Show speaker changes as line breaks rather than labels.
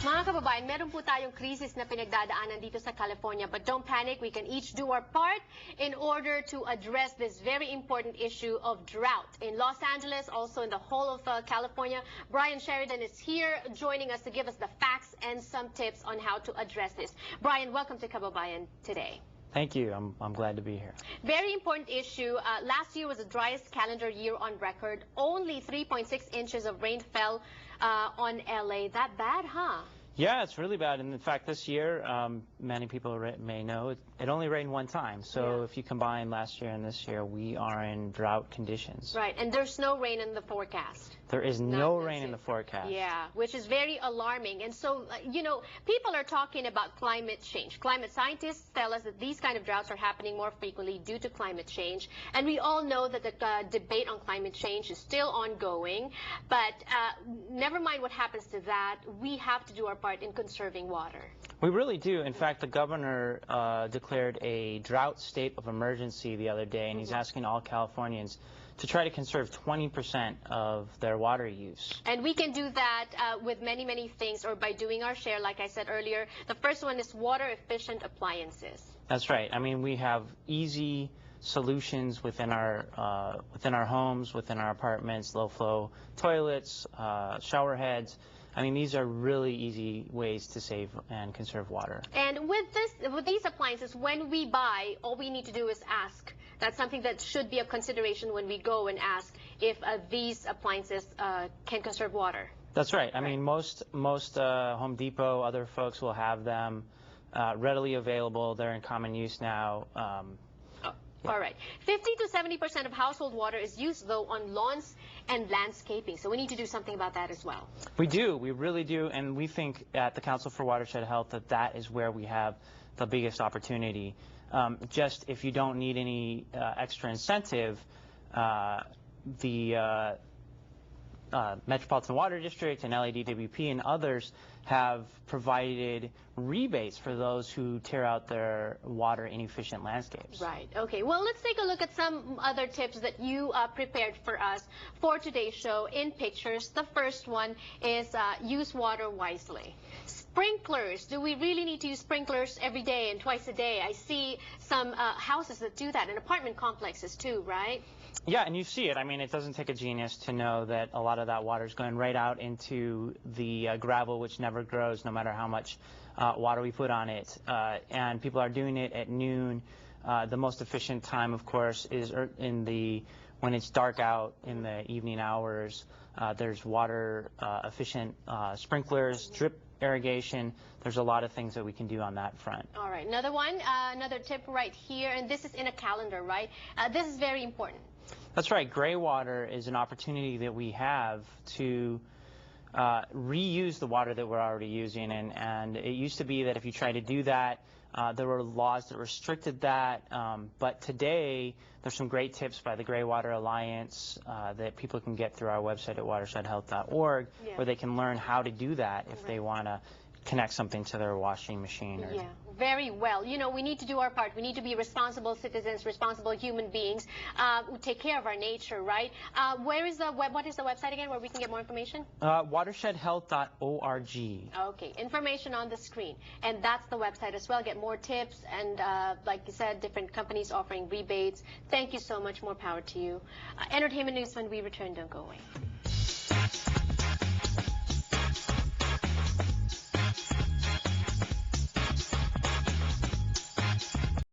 Mga kababayan, meron po tayong krisis na pinagdadaanan dito sa California. But don't panic, we can each do our part in order to address this very important issue of drought. In Los Angeles, also in the whole of California, Brian Sheridan is here joining us to give us the facts and some tips on how to address this. Brian, welcome to Kababayan today.
Thank you. I'm glad to be here.
Very important issue. Last year was the driest calendar year on record. Only 3.6 inches of rain fell on LA. That bad, huh?
Yeah, it's really bad. And in fact, this year, many people may know, it only rained one time. So if you combine last year and this year, we are in drought conditions.
Right, and there's no rain in the forecast.
There is no rain in the forecast.
Yeah, which is very alarming. And so, you know, people are talking about climate change. Climate scientists tell us that these kind of droughts are happening more frequently due to climate change. And we all know that the debate on climate change is still ongoing. But never mind what happens to that, we have to do our part in conserving water.
We really do. In fact, the governor declared a drought state of emergency the other day, and he's asking all Californians to try to conserve 20% of their water use.
And we can do that with many, many things, or by doing our share, like I said earlier. The first one is water-efficient appliances.
That's right. I mean, we have easy solutions within our homes, within our apartments, low-flow toilets, shower heads. I mean, these are really easy ways to save and conserve water.
And with these appliances, when we buy, all we need to do is ask. That's something that should be a consideration when we go and ask if these appliances can conserve water.
That's right. I mean, most Home Depot, other folks will have them readily available. They're in common use now.
All right. 50 to 70% of household water is used, though, on lawns and landscaping. So we need to do something about that as well.
We do. We really do. And we think at the Council for Watershed Health that is where we have the biggest opportunity. Just if you don't need any extra incentive, the Metropolitan Water District and LADWP and others have provided rebates for those who tear out their water inefficient landscapes.
Right. Okay. Well, let's take a look at some other tips that you prepared for us for today's show in pictures. The first one is use water wisely. Sprinklers. Do we really need to use sprinklers every day and twice a day? I see some houses that do that, and apartment complexes too, right?
Yeah, and you see it. I mean, it doesn't take a genius to know that a lot of that water is going right out into the gravel, which never grows no matter how much water we put on it. And people are doing it at noon. The most efficient time, of course, is when it's dark out in the evening hours. There's water efficient sprinklers, drip irrigation. There's a lot of things that we can do on that front.
All right, another one, another tip right here, and this is in a calendar, right? This is very important.
That's right. Gray water is an opportunity that we have to reuse the water that we're already using, and it used to be that if you try to do that, there were laws that restricted that, but today there's some great tips by the Gray Water Alliance that people can get through our website at watershedhealth.org, where they can learn how to do that if they want to connect something to their washing machine.
Yeah, very well. You know, we need to do our part. We need to be responsible citizens, responsible human beings who take care of our nature, right? What is the website again where we can get more information?
Watershedhealth.org.
Okay, information on the screen. And that's the website as well. Get more tips and, like you said, different companies offering rebates. Thank you so much. More power to you. Entertainment news when we return. Don't go away.